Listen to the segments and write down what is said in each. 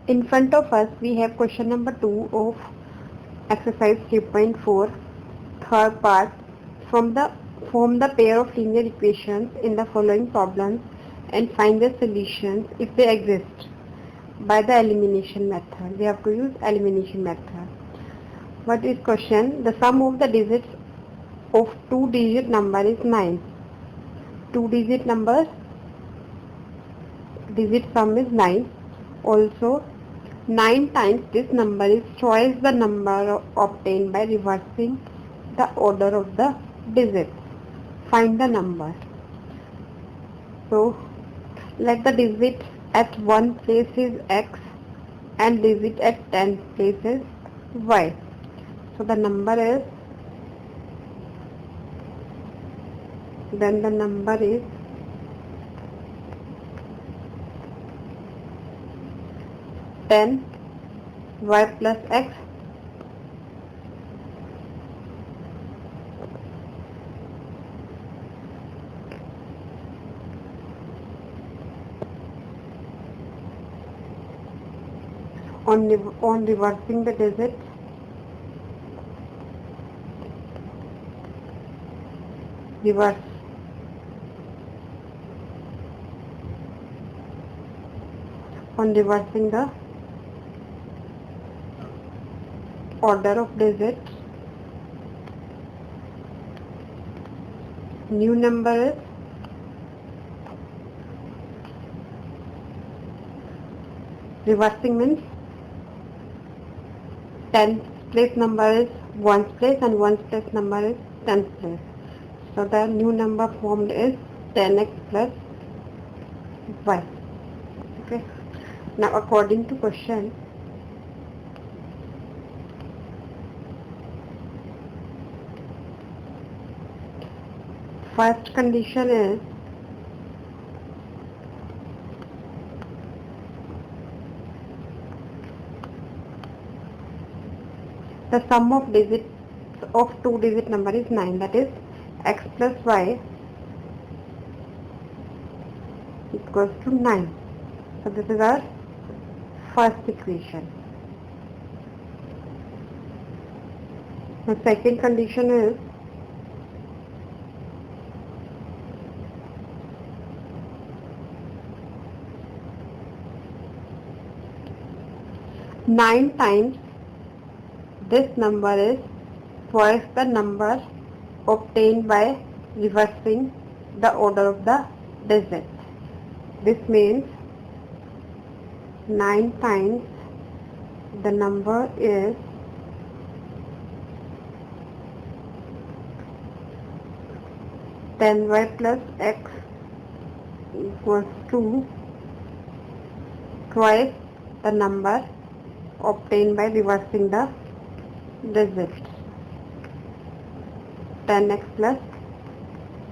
In front of us, we have question number 2 of exercise 3.4, third part. From the Form the pair of linear equations in the following problems and find the solutions if they exist by the elimination method. We have to use elimination method. What is question? The sum of the digits of two-digit number is 9. Two-digit number, digit sum is 9. Also, 9 times this number is twice the number obtained by reversing the order of the digits. Find the number. So, let the digit at one place is x and digit at 10 places y. So the number is, then the number is 10 y plus x on reversing the digits. Reverse on reversing the order of digits. New number is reversing means 10th place number is 1st place and 1st place number is 10th place. So the new number formed is 10x plus y. Okay. Now according to question, first condition is the sum of digits of two-digit number is 9, that is x plus y equals to 9. So this is our first equation. The second condition is nine times this number is twice the number obtained by reversing the order of the digits. This means 9 times the number is 10y plus x equals to twice the number obtained by reversing the digits, 10x plus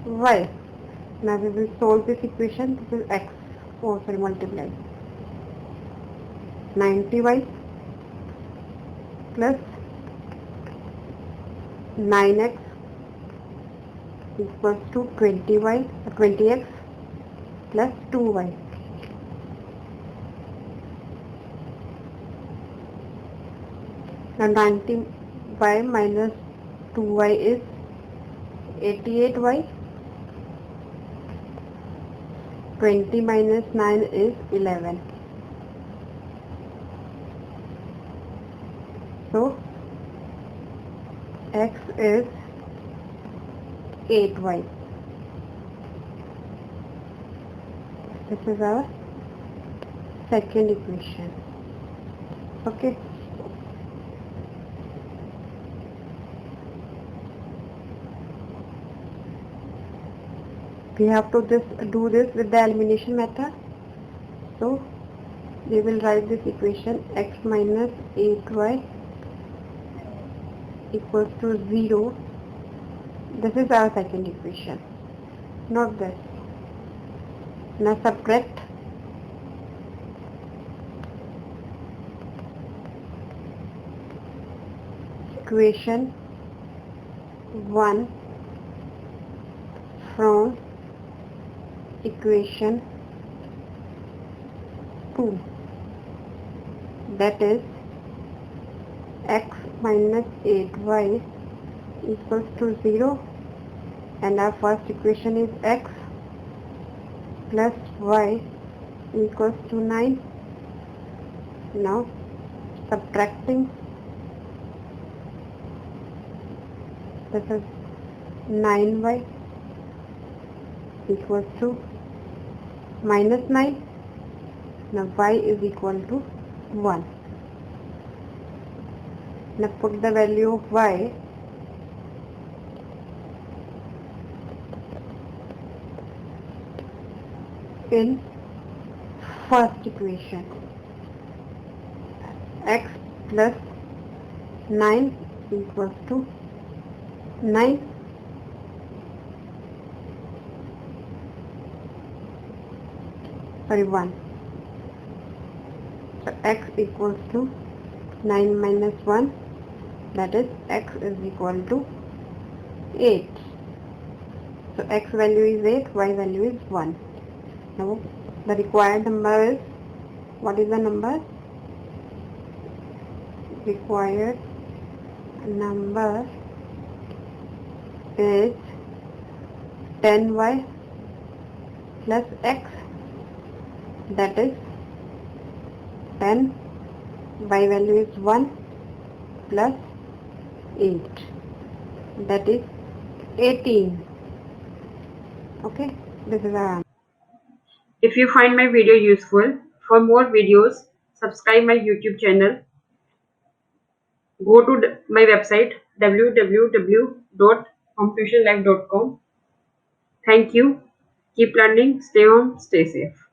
y. Now we will solve this equation. This is x, multiply 90y plus 9x equals to 20x plus 2y. Now 90y minus 2y is 88y. 20 minus 9 is 11. So x is 8y. This is our second equation. Okay. We have to do this with the elimination method. So we will write this equation x minus 8y equals to 0. This is our second equation, not this. Now subtract equation 1 from equation 2. that is x minus 8y equals to 0, and our first equation is x plus y equals to 9. Now subtracting, this is 9y equals to minus 9. Now y is equal to 1. Now put the value of y in first equation. X plus 9 equals to 9. Sorry, 1. So x equals to 9 minus 1, that is x is equal to 8. So x value is 8, y value is 1. Now the required number is, what is the number? Required number is 10y plus x, that is 10, y value is 1 plus 8, that is 18. Okay, this is our answer. If you find my video useful, for more videos, subscribe my YouTube channel. Go to my website www.hometuitionlive.com. Thank you. Keep learning. Stay home. Stay safe.